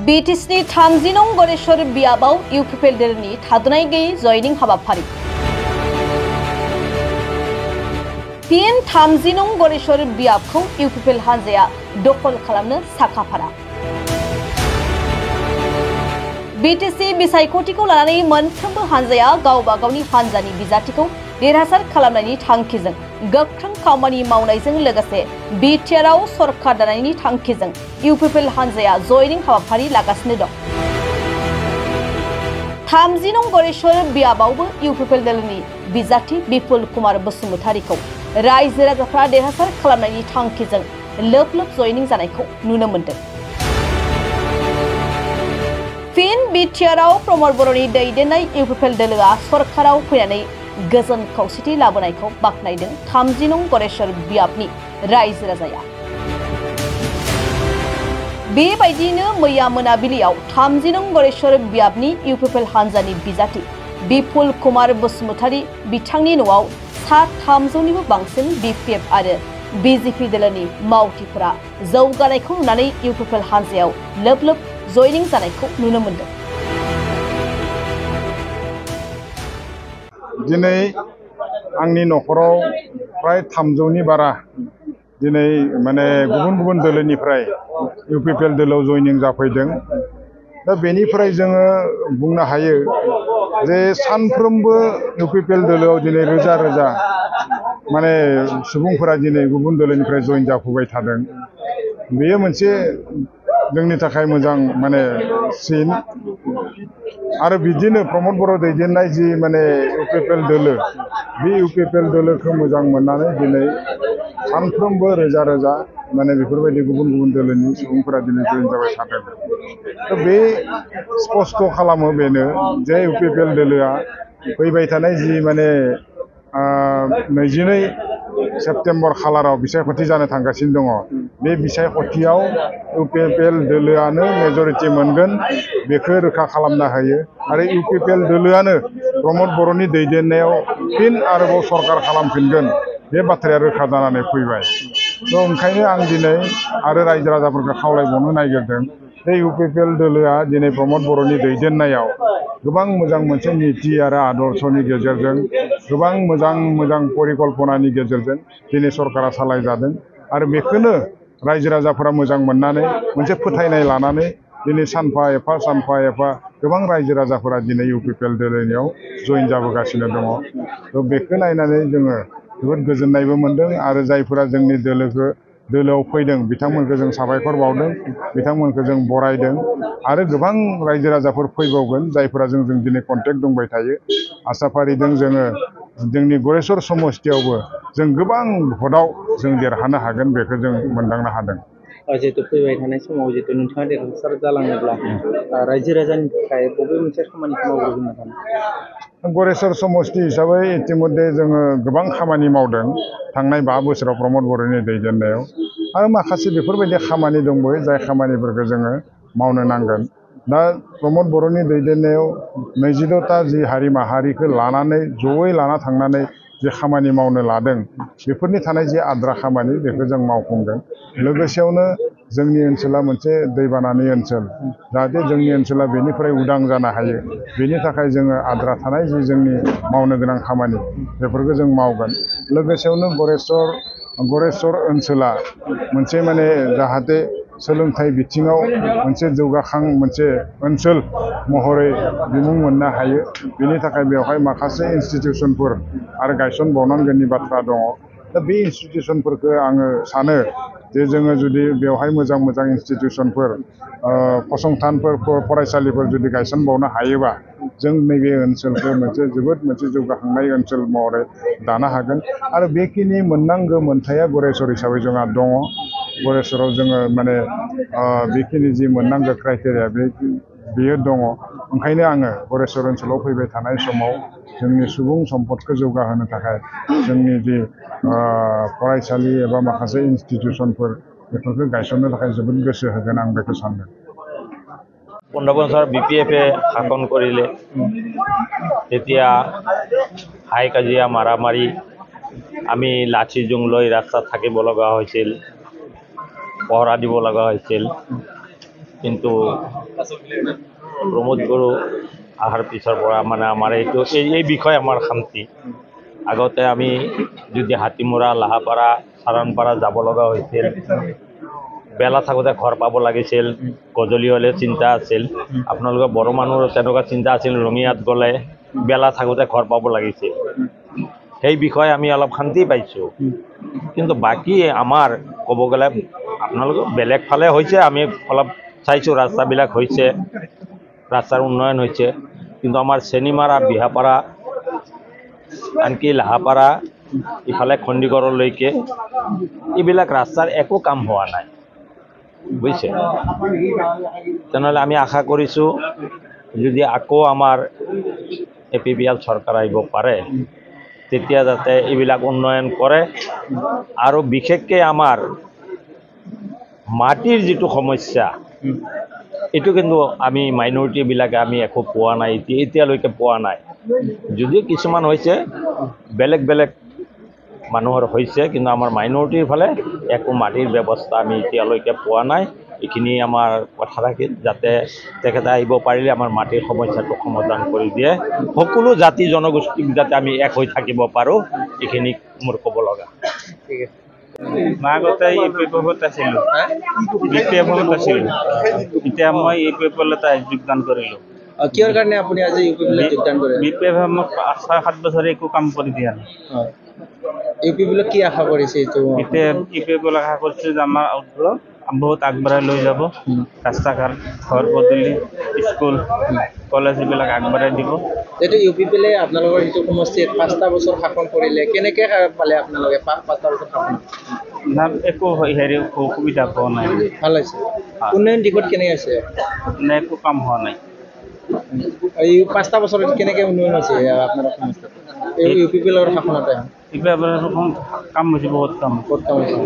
BTSनि 30 नं गरेश्वर बियाबाव इउपिपिएलनि थादनाय गैयै जयनिं हाबाफारि फिन 30 नं गरेश्वर बियाबखौ इउपिपिएल हानजाया दखल खालामनो साखाफारा BTC बिसायख'थिखौ लानानै मोनफ्रोमबो हानजाया गावबा गावनि हानजानि बिजाथिखौ देरहासार खालामनायनि थांखिजों गोख्रों खामानि मावनायजों लोगोसे बिटिआरआव सरकार दानायनि थांखिजों इउपिपिएल हानजाया जयनिं हाबाफारि लागासिनो दं। 30 नं गरेश्वर बियाबावबो इउपिपिएल दलनि बिजाथि बिपुल कुमार बसुमतारीखौ रायजो राजाफ्रा देरहासार खालामनायनि थांखिजों लोब लोब जयनिं जानायखौ नुनो मोन्दों। फिन बिटिआरआव प्रमद बर'नि दैदेननाय इउपिपिएल दोलोआ सरकाराव फैनानै गोजोन खौसेथि लाबोनायखौ बाख्नायदों 30 नं गरेश्वर बियाबनि रायजो राजाया। बेबायदिनो मैया मोनाबिलियाव 30 नं गरेश्वर बियाबनि इउपिपिएल हानजानि बिजाथि बिपुल कुमार बसुमतारी बिथांनि न'आव सा 300निबो बांसिन बिपिएफ आरो बिजेपि दोलोनि मावथिफोरा जौगानायखौ नुनानै इउपिपिएल हानजायाव लोब लोब जयनिं जानायखौ नुनो मोन्दों। दिनै आंनि न'खराव प्राय 300नि बारा दिनै माने गुबुन गुबुन दोलोनिफ्राय इउपिपिएल दोलोआव जयनिं जाफैदों। दा बेनिफ्राय जोङो बुंनो हायो जे सानफ्रोमबो इउपिपिएल दोलोआव दिनै रोजा रोजा माने सुबुंफोरा दिनै गुबुन दोलोनिफ्राय जयन जाफैबाय थादों। बेयो मोनसे जोंनि थाखाय मोजां माने सिन आरो बिदिनो प्रमद बर' दैदेननाय जि माने इउपिपिएल दोलो बे इउपिपिएल दोलोखौ मोजां मोननानै दिनै सानफ्रोमबो रोजा रोजा माने बेफोरबायदि गुबुन गुबुन दोलोनि सुबुंफोरा दिनै जयन जाबाय थादों। बे स्पष्ट खालामो बेनो जे इउपिपिएल दोलोआ फैबाय थानाय जि माने 22 सेप्तेम्बर खालाराव बिसायख'थि जानो थांगासिनो दङ। बे बिसायख'थियाव इउपिपिएल दोलोआनो मेजरिटि मोनगोन बेखौ रोखा खालामना होयो आरो इउपिपिएल दोलोआनो प्रमद बर'नि दैदेननायाव फिन आरोबाव सरकार खालामफिनगोन बे बाथ्राया रोखा जानानै फैबाय। ओंखायनो आं दिनै आरो रायजो राजाफोरखौ खावलायबावनो नागिरदों जे इउपिपिएल दोलोआ दिनै प्रमद बर'नि दैदेननायाव गोबां मोजां मोनसे नीति आरो आदर्शनि गेजेरजों गोबां मोजां मोजां परिकल्पनानि गेजेरजों दिनै सरकारा सालायजादों आरो बेखौनो रायजो राजाफोरा मोजां मोननानै मोनसे फोथायनाय लानानै दिनै सानफा एफा गोबां रायजो राजाफोरा दिनै इउपिपिएल दोलोनियाव जयन जाबोगासिनो दङ। बेखौ नायनानै जोङो जोबोद गोजोननायबो मोन्दों आरो जायफोरा जोंनि दोलोआव फैदों बिथांमोनखौ जों साबायखर बावदों, बिथांमोनखौ जों बरायदों आरो गोबां रायजो राजाफोर फैबावगोन जायफोरा जोंजों दिनै कन्टेक्ट दंबाय थायो। आसा फारिदों जोङो जोंनि गरेश्वर समस्तियावबो जों गोबां भटआव जों देरहानो हागोन बेखौ जों मोनदांनो हादों। जिहेतु फैबाय थानाय समाव जिहेतु नोंथाङा देरहासार जालाङोब्ला रायजो राजानि थाखाय बबे मोनसे खामानिखौ मावगोन होनना सानो? गरेश्वर समस्ति हिसाबै इतिमध्ये जोङो गोबां खामानि मावदों थांनाय 5 बोसोराव प्रमद बर'नि दैदेननायाव आरो माखासे बेफोरबायदि खामानि दंबावो जाय खामानिफोरखौ जोङो मावनो नांगोन। दा प्रमद बर'नि दैदेननायाव 22ता जि हारि माहारिखौ लानानै जयै लाना थांनानै जे खामानि मावनो लादों बेफोरनि थानाय जि आद्रा खामानि बेखौ जों मावफुंगोन। लोगोसेयावनो जोंनि ओनसोला मोनसे दैबानानि ओनसोल जाहाथे जोंनि ओनसोला बेनिफ्राय उदां जानो हायो बेनि थाखाय जोङो आद्रा थानाय जि जोंनि मावनो गोनां खामानि बेफोरखौ जों मावगोन। लोगोसेयावनो गरेश्वर ओनसोला मोनसे माने जाहाथे सोलोंथाइ बिथिङाव मोनसे जौगाखां मोनसे ओनसोल महरै बिमुं मोननो हायो बेनि थाखाय बेवहाय माखासे इन्स्टिटिउसनफोर आरो गायसनबावनांगोननि बाथ्रा दङ। दा बे इन्स्टिटिउसनफोरखौ आङो सानो जे जोङो जुदि बेवहाय मोजां मोजां इन्स्टिटिउसनफोर फसंथानफोर फरायसालिफोर जुदि गायसनबावनो हायोबा जों नैबे ओनसोलखौ जोबोद मोनसे जौगाखांनाय ओनसोल महरै दानो हागोन आरो बेखिनि मोननांगौ मोन्थाया गरेश्वर हिसाबै जोंहा दङ। गरेश्वराव जोङो माने बेखिनि जि मोननांगौ क्राइटेरिया बेयो दङ। ओंखायनो आङो गरेश्वर ओनसोलाव फैबाय थानाय समाव जोंनि सुबुं सम्पदखौ जौगाहोनो थाखाय जोंनि जि फरायसालि एबा माखासे इन्स्टिटिउसनफोर बेफोरखौ गायसननो थाखाय जोबोद गोसो होगोन आं बेखौ सानदों। 15 বছৰ বিপিএফে শাসন কৰিলে তেতিয়া হাই কাজিয়া মাৰামাৰি আমি লাঠি জোং লৈ ৰাস্তাত থাকিব লগা হৈছিল, পহৰা দিব লগা হৈছিল। কিন্তু প্ৰমোদ বড়ো অহাৰ পিছৰ পৰা মানে আমাৰ এইটো এই বিষয়ে আমাৰ শান্তি। আগতে আমি যদি হাতীমৰা লাহাপাৰা চাৰানপাৰা যাব লগা হৈছিল, বেলা থাকোঁতে ঘৰ পাব লাগিছিল, গধূলি হ'লে চিন্তা আছিল। আপোনালোকৰ বড়ো মানুহৰ তেনেকুৱা চিন্তা আছিল, ৰঙিয়াত গ'লে বেলা থাকোঁতে ঘৰ পাব লাগিছিল। সেই বিষয়ে আমি অলপ শান্তি পাইছোঁ। কিন্তু বাকী আমাৰ ক'ব গ'লে আপোনালোকৰ বেলেগ ফালে হৈছে, আমি অলপ চাইছোঁ ৰাস্তাবিলাক হৈছে, ৰাস্তাৰ উন্নয়ন হৈছে। কিন্তু আমাৰ চেনিমাৰা বিহাপাৰা আনকি লাহাপাৰা ইফালে খণ্ডিগড়লৈকে এইবিলাক ৰাস্তাৰ একো কাম হোৱা নাই, বুজিছে। তেনেহ'লে আমি আশা কৰিছোঁ যদি আকৌ আমাৰ APPL চৰকাৰ আহিব পাৰে, তেতিয়া যাতে এইবিলাক উন্নয়ন কৰে। আৰু বিশেষকৈ আমাৰ মাটিৰ যিটো সমস্যা, এইটো কিন্তু আমি মাইনৰিটিবিলাকে আমি একো পোৱা নাই, এতিয়ালৈকে পোৱা নাই। যদিও কিছুমান হৈছে, বেলেগ বেলেগ মানুহৰ হৈছে, কিন্তু আমাৰ মাইনৰিটিৰ ফালে একো মাটিৰ ব্যৱস্থা আমি এতিয়ালৈকে পোৱা নাই। এইখিনি আমাৰ কথা থাকিল, যাতে তেখেতে আহিব পাৰিলে আমাৰ মাটিৰ সমস্যাটো সমাধান কৰি দিয়ে, সকলো জাতি জনগোষ্ঠীক যাতে আমি এক হৈ থাকিব পাৰোঁ, এইখিনি মোৰ ক'ব লগা। ঠিক আছে। মই আগতে UPPত আছিলোঁ, BPFত আছিলোঁ। এতিয়া মই UPPত যোগদান কৰিলোঁ। কিহৰ কাৰণে আপুনি আজি UPPL যোগদান কৰে? BPF মোক 6-7 বছৰে একো কাম কৰি দিয়া নাই। UPPL কি আশা কৰিছে এইটো? এতিয়া UPPL আশা কৰিছোঁ যে আমাৰ অঞ্চলত বহুত আগবঢ়াই লৈ যাব। ৰাস্তা ঘাট, ঘৰ পদূলি, স্কুল, কলেজ এইবিলাক আগবঢ়াই দিব। এইটো UPPL আপোনালোকৰ যিটো সমষ্টিত 5টা বছৰ শাসন কৰিলে, কেনেকৈ পালে আপোনালোকে 5টা বছৰ শাসন? একো সুবিধা পোৱা নাই। ভাল হৈছে। উন্নয়ন দিশত কেনেকৈ হৈছে? একো কাম হোৱা নাই। এই 5টা বছৰত কেনেকৈ উন্নয়ন হৈছে আপোনালোকৰ সমষ্টিত? এই UPPL শাসনতে কাম হৈছে, বহুত কাম হৈছে।